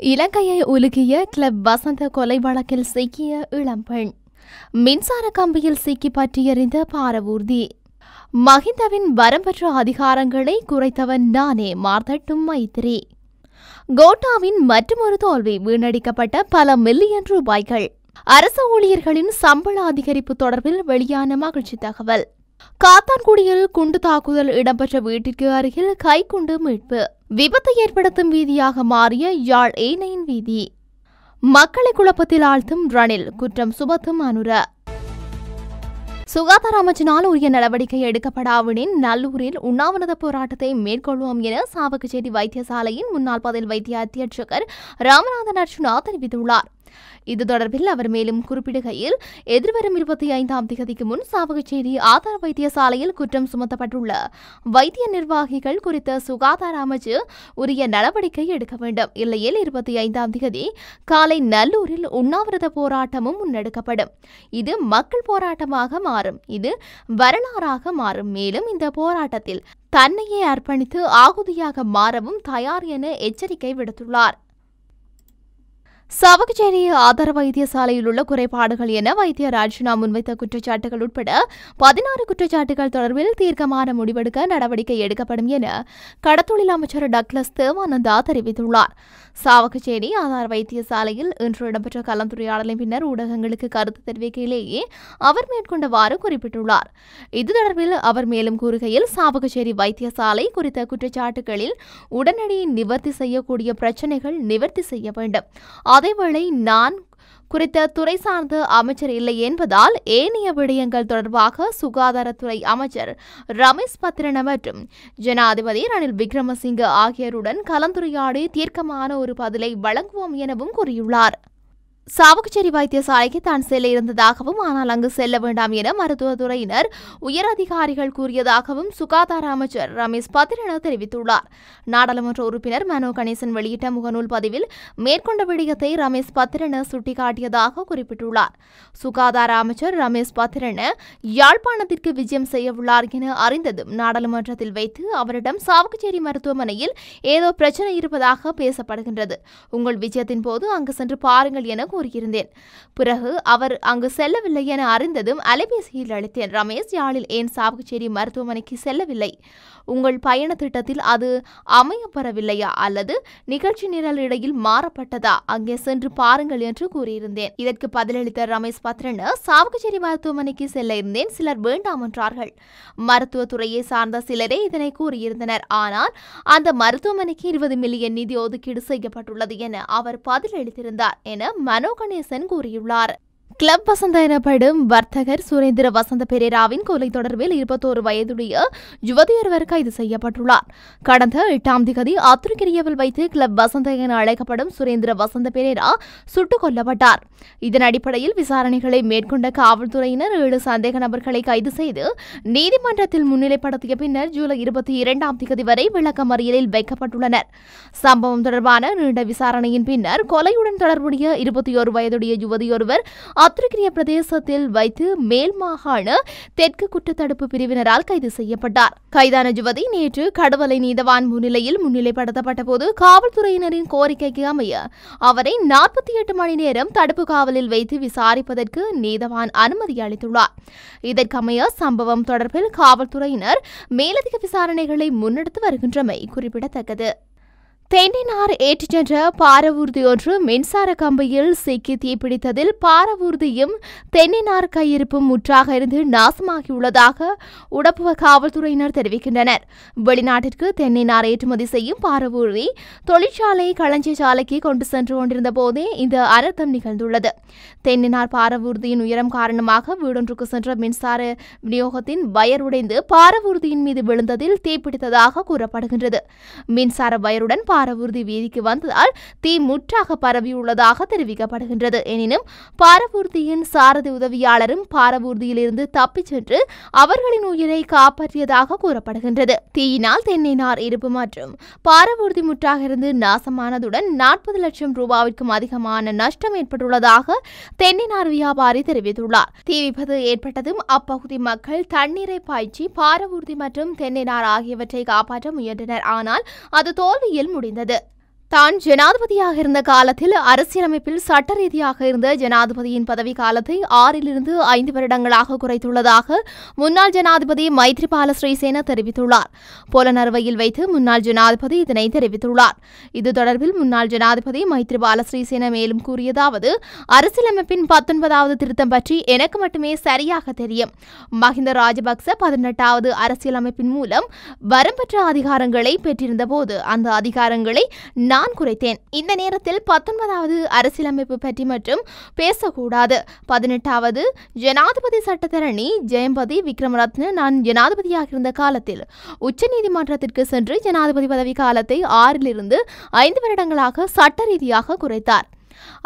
இலங்கையை உலுக்கிய கிளப் வசந்த கொலை வழக்கில் சிக்கிய இளம்பெண். மின்சார கம்பியில் சிக்கி பற்றி எறிந்த பாரவூர்தி. மஹிந்தவின் வரம்பற்ற அதிகாரங்களை குறைத்தவன் நானே, மார்த்தட்டும் மைத்திரி. கோட்டாவின் மற்றுமொரு தோல்வி. வீணடிக்கப்பட்ட பல மில்லியன் ரூபாய்கள். அரசு ஊழியர்களின் சம்பள அதிகரிப்பு தொடர்பில் வெளியான மகிழ்ச்சி தகவல். காத்தான்குடியில் குண்டு தாக்குதல் இடம்பெற்ற வீட்டிற்கு அருகில் கைக்குண்டு மீட்பு. விபத்தை ஏற்படுத்தும் வீதியாக மாறிய யாழ் ஏனையின் வீதி. மக்களை குழப்பத்தில் ஆழ்த்தும் ரணில், குற்றம் சுமத்தும் அனுர. சுகாதார அமைச்சினால் உரிய நடவடிக்கை எடுக்கப்படாவிடின் நல்லூரில் உண்ணாவிரத போராட்டத்தை மேற்கொள்வோம் என சாவகச்சேரி வைத்தியசாலையின் முன்னாள் பதில் வைத்திய அத்தியட்சகர் ராமநாதன் அர்ச்சுனா தெரிவித்துள்ளார். இது தொடர்பில் அவர் மேலும் குறிப்பிடுகையில், எதிர்வரும் 25ஆம் தேதிக்கு முன் சாவகச்சேரி ஆதார வைத்தியசாலையில் குற்றம் சுமத்தப்பட்டுள்ள வைத்திய நிர்வாகிகள் குறித்த சுகாதார அமைச்சு உரிய நடவடிக்கை எடுக்க வேண்டும். இல்லையில் 25ஆம் தேதி காலை நல்லூரில் உண்ணாவிரத போராட்டமும் முன்னெடுக்கப்படும். இது மக்கள் போராட்டமாக மாறும். இது வரலாறாக மாறும். மேலும் இந்த போராட்டத்தில் தன்னையே அர்ப்பணித்து ஆகுதியாக மாறவும் தயார் என எச்சரிக்கை விடுத்துள்ளார். சாவகச்சேரி ஆதார வைத்தியசாலையில் உள்ள குறைபாடுகள் என வைத்தியர் அர்ச்சுனா முன்வைத்த குற்றச்சாட்டுகள் உட்பட 16 குற்றச்சாட்டுகள் தொடர்பில் தீர்க்கமான முடிவெடுக்க நடவடிக்கை எடுக்கப்படும் என கடத்தொழில் அமைச்சர் டக்ளஸ் தேவானந்தா தெரிவித்துள்ளார். சாவகச்சேரி ஆதார வைத்தியசாலையில் இன்று இடம்பெற்ற கலந்துரையாடலின் பின்னர் ஊடகங்களுக்கு கருத்து தெரிவிக்கையிலேயே அவர் மேற்கொண்டவாறு குறிப்பிட்டுள்ளார். இது தொடர்பில் அவர் மேலும் கூறுகையில், சாவகச்சேரி வைத்தியசாலை குறித்த குற்றச்சாட்டுகளில் உடனடி நிவர்த்தி செய்யக்கூடிய பிரச்சினைகள் நிவர்த்தி செய்ய வேண்டும். அதேவேளை நான் குறித்த துறை சார்ந்த அமைச்சர் இல்லை என்பதால் ஏனைய விடயங்கள் தொடர்பாக சுகாதாரத்துறை அமைச்சர் ரமேஷ் பத்ரன மற்றும் ஜனாதிபதி ரணில் விக்ரமசிங்க ஆகியோருடன் கலந்துரையாடி தீர்க்கமான ஒரு பதிலை வழங்குவோம் எனவும் கூறியுள்ளார். சாவகச்சேரி வைத்தியசாலைக்கு தான் செல்ல இருந்ததாகவும், ஆனால் அங்கு செல்ல வேண்டாம் என மருத்துவத்துறையினர் உயர் அதிகாரிகள் கூறியதாகவும் சுகாதார அமைச்சர் ரமேஷ் பத்ரன தெரிவித்துள்ளார். நாடாளுமன்ற உறுப்பினர் மனோ கணேசன் வெளியிட்ட முகநூல் பதிவில் மேற்கொண்ட விடயத்தை ரமேஷ் பத்ரன சுட்டிக்காட்டியதாக குறிப்பிட்டுள்ளார். சுகாதார அமைச்சர் ரமேஷ் பத்ரன யாழ்ப்பாணத்திற்கு விஜயம் செய்யவுள்ளார் என அறிந்ததும் நாடாளுமன்றத்தில் வைத்து அவரிடம் சாவகச்சேரி மருத்துவமனையில் ஏதோ பிரச்சனை இருப்பதாக பேசப்படுகின்றது, உங்கள் விஜயத்தின் போது அங்கு சென்று பாருங்கள் என கூறியிருந்தேன். பிறகு அவர் அங்கு செல்லவில்லை என அறிந்ததும் அலைபேசியில் அழைத்தேன். ரமேஷ், யாழில் ஏன் சாவகச்சேரி மருத்துவமனைக்கு செல்லவில்லை? உங்கள் பயண திட்டத்தில் அது அமையப்பெறவில்லையா அல்லது நிகழ்ச்சி நிரல் இடையில் மாறப்பட்டதா? அங்கே சென்று பாருங்கள் என்று கூறியிருந்தேன். இதற்கு பதிலளித்த ரமேஷ் பத்ரன, சாவகச்சேரி மருத்துவமனைக்கு செல்ல இருந்தேன், சிலர் வேண்டாம் என்றார்கள். மருத்துவத்துறையை சார்ந்த சிலரே இதனை கூறியிருந்தனர். ஆனால் அந்த மருத்துவமனைக்கு 20 மில்லியன் நிதி ஒதுக்கீடு செய்யப்பட்டுள்ளது என அவர் பதிலளித்திருந்தார் என மனோ கணேசன் கூறியுள்ளார். கிளப் வசந்த எனப்படும் வர்த்தகர் சுரேந்திர வசந்த பெரேராவின் கொலை தொடர்பில் 21 வயதுடைய யுவதியொருவர் கைது செய்யப்பட்டுள்ளார். கடந்த 8ஆம் தேதி ஆத்துருக்கிரியவில் வைத்து கிளப் வசந்த என அழைக்கப்படும் சுரேந்திர வசந்த பெரேரா சுட்டுக் கொல்லப்பட்டார். இதன் அடிப்படையில் விசாரணைகளை மேற்கொண்ட காவல்துறையினர் 7 சந்தேக நபர்களை கைது செய்து நீதிமன்றத்தில் முன்னிலைப்படுத்திய பின்னர் ஜூலை 22ஆம் தேதி வரை விளக்கமறியலில் வைக்கப்பட்டுள்ளனர். சம்பவம் தொடர்பான நீண்ட விசாரணையின் பின்னர் கொலையுடன் தொடர்புடைய 21 வயதுடைய யுவதியொருவர் ஆத்துருக்கிரிய பிரதேசத்தில் வைத்து மேல் மாகாண தெற்கு குற்றத்தடுப்பு பிரிவினரால் கைது செய்யப்பட்டார். கைதான யுவதி நேற்று கடுவலை நீதவான் முன்னிலையில் முன்னிலைப்படுத்தப்பட்ட போது காவல்துறையினரின் கோரிக்கைக்கு அமைய அவரை 48 மணி நேரம் தடுப்பு காவலில் வைத்து விசாரிப்பதற்கு நீதவான் அனுமதி அளித்துள்ளார். இதற்கமைய சம்பவம் தொடர்பில் காவல்துறையினர் மேலதிக விசாரணைகளை முன்னெடுத்து வருகின்றமை குறிப்பிடத்தக்கது. தென்னினார் ஏற்றிச் சென்ற பாரவூர்தி ஒன்று மின்சார கம்பியில் சிக்கி தீப்பிடித்ததில் பாரவூர்தியும் தென்னினார் கையிருப்பும் முற்றாக இருந்து நாசமாகியுள்ளதாக உடப்புவ காவல்துறையினர் தெரிவிக்கின்றனர். வெளிநாட்டிற்கு தென்னினார் ஏற்றுமதி செய்யும் பாரவூர்தி தொழிற்சாலை களஞ்சியசாலைக்கு கொண்டு சென்று கொண்டிருந்த போதே இந்த அனர்த்தம் நிகழ்ந்துள்ளது. தென்னினார் பாரவூர்தியின் உயரம் காரணமாக வீடொன்றுக்கு சென்ற மின்சார விநியோகத்தின் வயர் உடைந்து பாரவூர்தியின் மீது விழுந்ததில் தீப்பிடித்ததாக கூறப்படுகின்றது. மின்சார வயருடன் பாரவூர்தி வீதிக்கு வந்ததால் தீ முற்றாக பரவியுள்ளதாக தெரிவிக்கப்படுகின்றது. எனினும் பாரவூர்தியின் சாரதி உதவியாளரும் பாரவூர்தியிலிருந்து தப்பிச் சென்று அவர்களின் உயிரை காப்பாற்றியதாக கூறப்படுகின்றது. தீயினால் தென்னினார் இருப்பு மற்றும் பாரவூர்தி முற்றாக இருந்து நாசமானதுடன் 40 லட்சம் ரூபாய்க்கும் அதிகமான நஷ்டம் ஏற்பட்டுள்ளதாக தென்னினார் வியாபாரி தெரிவித்துள்ளார். தீ விபத்து ஏற்பட்டதும் அப்பகுதி மக்கள் தண்ணீரை பாய்ச்சி பாரவூர்தி மற்றும் தென்னினார் ஆகியவற்றை காப்பாற்ற முயன்றனர். ஆனால் அது தோல்வியில் முடிந்தது. தான் ஜனாதிபதியாக இருந்த காலத்தில் அரசியலமைப்பில் சட்ட ரீதியாக இருந்த ஜனாதிபதியின் பதவி காலத்தை 6 5 வருடங்களாக குறைத்துள்ளதாக முன்னாள் ஜனாதிபதி மைத்ரிபால சிறிசேன தெரிவித்துள்ளார். பொலனறுவையில் வைத்து முன்னாள் ஜனாதிபதி இதனை தெரிவித்துள்ளார். இது தொடர்பில் முன்னாள் ஜனாதிபதி மைத்ரிபால சிறிசேன மேலும் கூறியதாவது, அரசியலமைப்பின் 19வது திருத்தம் பற்றி எனக்கு மட்டுமே சரியாக தெரியும். மஹிந்த ராஜபக்ச 18வது அரசியலமைப்பின் மூலம் வரம்பற்ற அதிகாரங்களை பெற்றிருந்த போது அந்த அதிகாரங்களை நான் குறைத்தேன். இந்த நேரத்தில் 19வது அரசியலமைப்பு பற்றி மட்டும் பேசக்கூடாது. 18வது ஜனாதிபதி சட்டத்தரணி ஜெயம்பதி விக்ரமரத்ன நான் ஜனாதிபதியாக இருந்த காலத்தில் உச்சநீதிமன்றத்திற்கு சென்று ஜனாதிபதி பதவி காலத்தை 6 5 வருடங்களாக சட்ட ரீதியாக குறைத்தார்.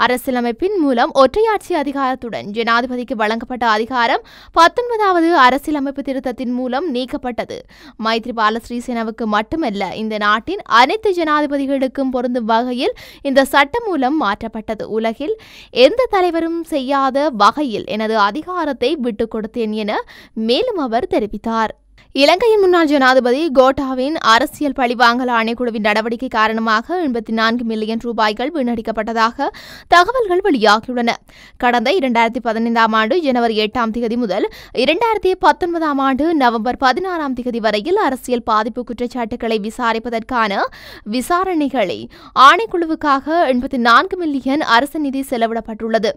அரசியலமைப்பின் மூலம் ஒற்றையாட்சி அதிகாரத்துடன் ஜனாதிபதிக்கு வழங்கப்பட்ட அதிகாரம் 19வது அரசியலமைப்பு திருத்தத்தின் மூலம் நீக்கப்பட்டது. மைத்ரிபால சிறிசேனவுக்கு மட்டுமல்ல, இந்த நாட்டின் அனைத்து ஜனாதிபதிகளுக்கும் பொருந்தும் வகையில் இந்த சட்டம் மூலம் மாற்றப்பட்டது. உலகில் எந்த தலைவரும் செய்யாத வகையில் எனது அதிகாரத்தை விட்டுக் கொடுத்தேன் என மேலும் அவர் தெரிவித்தார். இலங்கையின் முன்னாள் ஜனாதிபதி கோட்டாவின் அரசியல் பழிவாங்கல் ஆணைக்குழுவின் நடவடிக்கை காரணமாக 84 மில்லியன் ரூபாய்கள் வீணடிக்கப்பட்டதாக தகவல்கள் வெளியாகியுள்ளன. கடந்த 2015ஆம் ஆண்டு ஜனவரி 8ஆம் தேதி முதல் 2019ஆம் ஆண்டு நவம்பர் 16ஆம் தேதி வரையில் அரசியல் பாதிப்பு குற்றச்சாட்டுகளை விசாரிப்பதற்கான விசாரணைகளை ஆணைக்குழுவுக்காக 84 மில்லியன் அரசு நிதி செலவிடப்பட்டுள்ளது.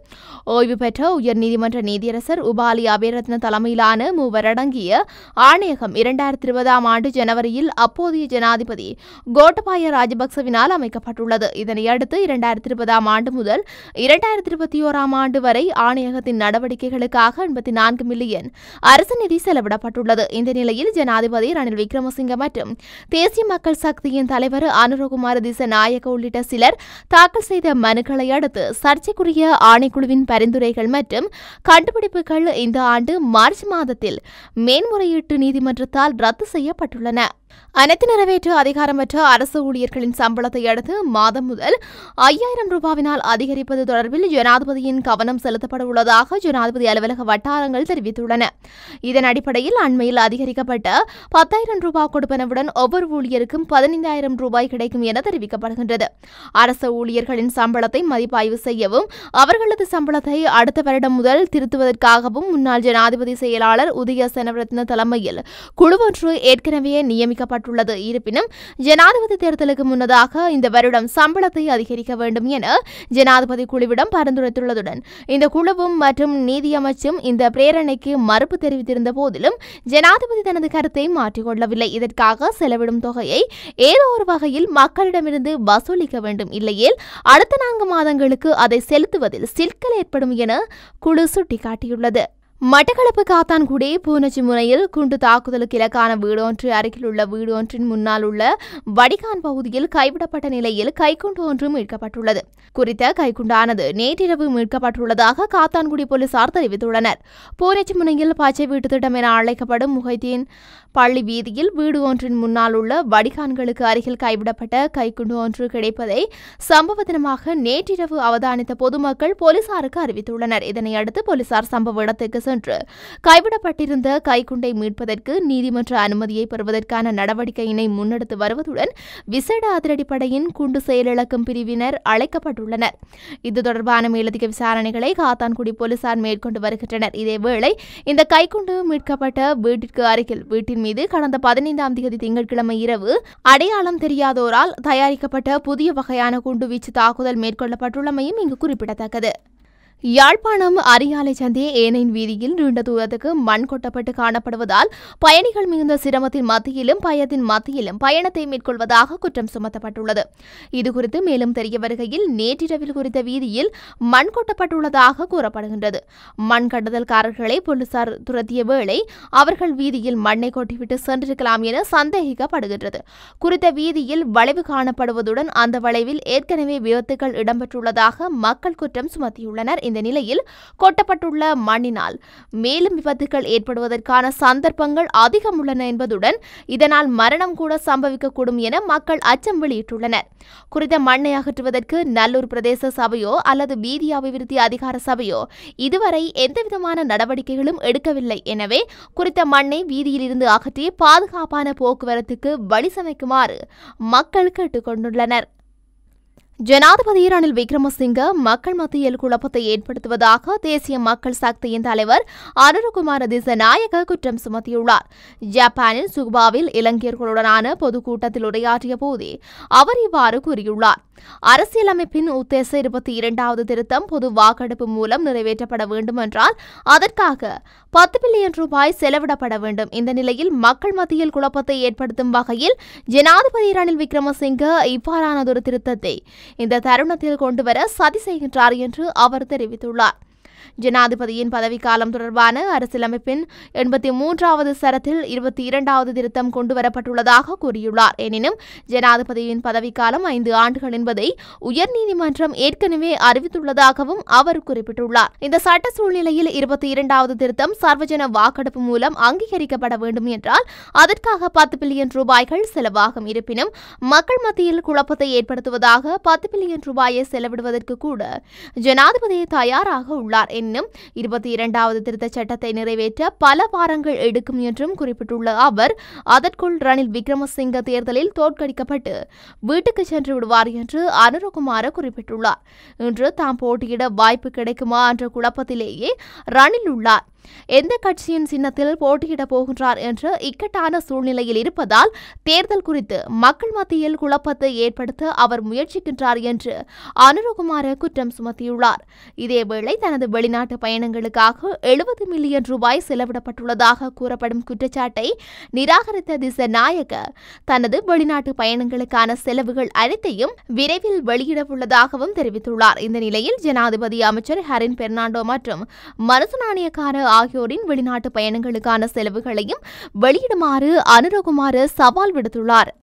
ஓய்வு பெற்ற உயர்நீதிமன்ற நீதியரசர் உபாலி அபேரத்ன தலைமையிலான மூவரடங்கிய ஆணையகம் 2020ஆம் ஆண்டு ஜனவரியில் அப்போதைய ஜனாதிபதி கோட்டபாய ராஜபக்சவினால் அமைக்கப்பட்டுள்ளது. இதனையடுத்து 2020ஆம் ஆண்டு முதல் 2021ஆம் ஆண்டு வரை ஆணையகத்தின் நடவடிக்கைகளுக்காக 84 மில்லியன் அரசு நிதி செலவிடப்பட்டுள்ளது. இந்த நிலையில் ஜனாதிபதி ரணில் விக்ரமசிங்க மற்றும் தேசிய மக்கள் சக்தியின் தலைவர் அனுரகுமார திசநாயக்க உள்ளிட்ட சிலர் தாக்கல் செய்த மனுக்களை அடுத்து சர்ச்சைக்குரிய ஆணைக்குழுவின் பரிந்துரைகள் மற்றும் கண்டுபிடிப்புகள் இந்த ஆண்டு மார்ச் மாதத்தில் மேன்முறையீட்டு நீதிமன்றத்தால் ரத்து செய்யப்பட்டுள்ளன. அனைத்து நிறைவேற்று அதிகாரமற்ற அரசு ஊழியர்களின் சம்பளத்தை அடுத்து மாதம் முதல் 5000 ரூபாவினால் அதிகரிப்பது தொடர்பில் ஜனாதிபதியின் கவனம் செலுத்தப்பட உள்ளதாக ஜனாதிபதி அலுவலக வட்டாரங்கள் தெரிவித்துள்ளன. இதன் அடிப்படையில் அண்மையில் அதிகரிக்கப்பட்ட 10,000 ரூபாய் கொடுப்பனவுடன் ஒவ்வொரு ஊழியருக்கும் 15,000 ரூபாய் கிடைக்கும் என தெரிவிக்கப்படுகின்றது. அரசு ஊழியர்களின் சம்பளத்தை மதிப்பாய்வு செய்யவும் அவர்களது சம்பளத்தை அடுத்த வருடம் முதல் திருத்துவதற்காகவும் முன்னாள் ஜனாதிபதி செயலாளர் உதய செனவரத்ன தலைமையில் குழு ஒன்று ஏற்கனவே நியமிக்கப்பட்டுள்ளது. இருப்பினும் ஜனாதிபதி தேர்தலுக்கு முன்னதாக இந்த வருடம் சம்பளத்தை அதிகரிக்க வேண்டும் என ஜனாதிபதி குழுவிடம் பரிந்துரைத்துள்ளதுடன் இந்த குழுவும் மற்றும் நீதியமைச்சும் இந்த பிரேரணைக்கு மறுப்பு தெரிவித்திருந்த போதிலும் ஜனாதிபதி தனது கருத்தை மாற்றிக்கொள்ளவில்லை. இதற்காக செலவிடும் தொகையை ஏதோ ஒரு வகையில் மக்களிடமிருந்து வசூலிக்க வேண்டும், இல்லையேல் அடுத்த 4 மாதங்களுக்கு அதை செலுத்துவதில் சிக்கல் ஏற்படும் என குழு சுட்டிக்காட்டியுள்ளது. மட்டக்களப்பு காத்தான்குடி பூனச்சி முனையில் குண்டு தாக்குதலுக்கு இலக்கான வீடு ஒன்று அருகில் உள்ள வீடு ஒன்றின் முன்னால் உள்ள வடிகான் பகுதியில் கைவிடப்பட்ட நிலையில் கைக்குண்டு ஒன்று மீட்கப்பட்டுள்ளது. குறித்த கைக்குண்டானது நேற்றிரவு மீட்கப்பட்டுள்ளதாக காத்தான்குடி போலீசார் தெரிவித்துள்ளனர். பூனச்சி முனையில் பச்சை வீட்டு திட்டம் என அழைக்கப்படும் முகைதீன் பள்ளி வீதியில் வீடு ஒன்றின் முன்னால் உள்ள வடிகான்களுக்கு அருகில் கைவிடப்பட்ட கைக்குண்டு ஒன்று கிடைப்பதை சம்பவ தினமாக நேற்றிரவு அவதானித்த பொதுமக்கள் போலீசாருக்கு அறிவித்துள்ளனர். இதனையடுத்து போலீசார் சம்பவ இடத்துக்கு சென்று கைவிடப்பட்டிருந்த கைக்குண்டை மீட்பதற்கு நீதிமன்ற அனுமதியை பெறுவதற்கான நடவடிக்கையினை முன்னெடுத்து வருவதுடன் விசேட அதிரடிப்படையின் குண்டு செயலிழக்கும் பிரிவினர் அழைக்கப்பட்டுள்ளனர். இது தொடர்பான மேலதிக விசாரணைகளை காத்தான்குடி போலீசார் மேற்கொண்டு வருகின்றனர். இதேவேளை இந்த கைக்குண்டு மீட்கப்பட்ட வீட்டிற்கு அருகில் வீட்டின் மீது கடந்த 15ஆம் தேதி திங்கட்கிழமை இரவு அடையாளம் தெரியாதோரால் தயாரிக்கப்பட்ட புதிய வகையான குண்டுவீச்சு தாக்குதல் மேற்கொள்ளப்பட்டுள்ளமையும் இங்கு குறிப்பிடத்தக்கது. யாழ்ப்பாணம் அரியாலை சந்தை ஏனையின் வீதியில் நீண்ட தூரத்துக்கு மண் கொட்டப்பட்டு காணப்படுவதால் பயணிகள் மிகுந்த சிரமத்தின் மத்தியிலும் பயத்தின் மத்தியிலும் பயணத்தை மேற்கொள்வதாக குற்றம் சுமத்தப்பட்டுள்ளது. இதுகுறித்து மேலும் தெரிய வருகையில் நேற்றிரவில் குறித்த வீதியில் மண் கொட்டப்பட்டுள்ளதாக கூறப்படுகின்றது. மண் கடத்தல்காரர்களை போலீசார் துரத்திய வேளை அவர்கள் வீதியில் மண்ணை கொட்டிவிட்டு சென்றிருக்கலாம் என சந்தேகிக்கப்படுகின்றது. குறித்த வீதியில் வளைவு காணப்படுவதுடன் அந்த வளைவில் ஏற்கனவே விபத்துகள் இடம்பெற்றுள்ளதாக மக்கள் குற்றம் சுமத்தியுள்ளனர். இந்த நிலையில் கொட்டப்பட்டுள்ள மண்ணினால் மேலும் விபத்துகள் ஏற்படுவதற்கான சந்தர்ப்பங்கள் அதிகம் உள்ளன என்பதுடன் இதனால் மரணம் கூட சம்பவிக்கக்கூடும் என மக்கள் அச்சம் வெளியிட்டுள்ளனர். குறித்த மண்ணை அகற்றுவதற்கு நல்லூர் பிரதேச சபையோ அல்லது வீதி அபிவிருத்தி அதிகார சபையோ இதுவரை எந்தவிதமான நடவடிக்கைகளும் எடுக்கவில்லை. எனவே குறித்த மண்ணை வீதியில் இருந்து அகற்றி பாதுகாப்பான போக்குவரத்துக்கு வழி சமைக்குமாறு மக்கள் கேட்டுக்கொண்டுள்ளனர். ஜனாதிபதி ரணில் விக்ரமசிங்க மக்கள் மத்தியில் குழப்பத்தை ஏற்படுத்துவதாக தேசிய மக்கள் சக்தியின் தலைவர் அனுரகுமார திசாநாயக்க குற்றம் சுமத்தியுள்ளார். ஜப்பானின் சுகுபாவில் இலங்கையர்களுடனான பொதுக்கூட்டத்தில் உரையாற்றிய போதே அவர் இவ்வாறு கூறியுள்ளார். அரசியலமைப்பின் உத்தேச 22வது திருத்தம் பொது வாக்கெடுப்பு மூலம் நிறைவேற்றப்பட வேண்டும் என்றால் அதற்காக 10 பில்லியன் ரூபாய் செலவிடப்பட வேண்டும். இந்த நிலையில் மக்கள் மத்தியில் குழப்பத்தை ஏற்படுத்தும் வகையில் ஜனாதிபதி ரணில் விக்ரமசிங்க இவ்வாறானதொரு திருத்தத்தை இந்த தருணத்தில் கொண்டுவர சதி செய்கின்றார் என்று அவர் தெரிவித்துள்ளார். ஜனாதிபதியின் பதவிக்காலம் தொடர்பான அரசியலமைப்பின் 83வது சரத்தில் 22வது திருத்தம் கொண்டுவரப்பட்டுள்ளதாக கூறியுள்ளார். எனினும் ஜனாதிபதியின் பதவிக்காலம் 5 ஆண்டுகள் என்பதை உயர்நீதிமன்றம் ஏற்கனவே அறிவித்துள்ளதாகவும் அவர் குறிப்பிட்டுள்ளார். இந்த சட்ட சூழ்நிலையில் 22வது திருத்தம் சர்வஜன வாக்கெடுப்பு மூலம் அங்கீகரிக்கப்பட வேண்டும் என்றால் அதற்காக 10 பில்லியன் ரூபாய்கள் செலவாகும். இருப்பினும் மக்கள் மத்தியில் குழப்பத்தை ஏற்படுத்துவதாக 10 பில்லியன் ரூபாயை செலவிடுவதற்கு கூட ஜனாதிபதி தயாராக உள்ளார். எனினும் 22வது திருத்தச் சட்டத்தை நிறைவேற்ற பல வாரங்கள் எடுக்கும் என்றும் குறிப்பிட்டுள்ள அவர் அதற்குள் ரணில் விக்ரமசிங்க தேர்தலில் தோற்கடிக்கப்பட்டு வீட்டுக்கு சென்று விடுவார் என்று அனுரகுமார குறிப்பிட்டுள்ளார். இன்று தாம் போட்டியிட வாய்ப்பு கிடைக்குமா என்ற குழப்பத்திலேயே ரணில் உள்ளார். எந்த கட்சியின் சின்னத்தில் போட்டியிடப் போகின்றார் என்ற இக்கட்டான சூழ்நிலையில் இருப்பதால் தேர்தல் குறித்து மக்கள் மத்தியில் குழப்பத்தை ஏற்படுத்த அவர் முயற்சிக்கின்றார் என்று அனுரகுமார குற்றம் சுமத்தியுள்ளார். இதேவேளை தனது வெளிநாட்டு பயணங்களுக்காக 70 மில்லியன் ரூபாய் செலவிடப்பட்டுள்ளதாக கூறப்படும் குற்றச்சாட்டை நிராகரித்த திசாநாயக்க தனது வெளிநாட்டு பயணங்களுக்கான செலவுகள் அனைத்தையும் விரைவில் வெளியிடவுள்ளதாகவும் தெரிவித்துள்ளார். இந்த நிலையில் ஜனாதிபதி அமைச்சர் ஹரின் பெர்னாண்டோ மற்றும் மருசு நாணயக்கார ஆகியோரின் வெளிநாட்டு பயணங்களுக்கான செலவுகளையும் வெளியிடுமாறு அனுரகுமார சவால் விடுத்துள்ளார்.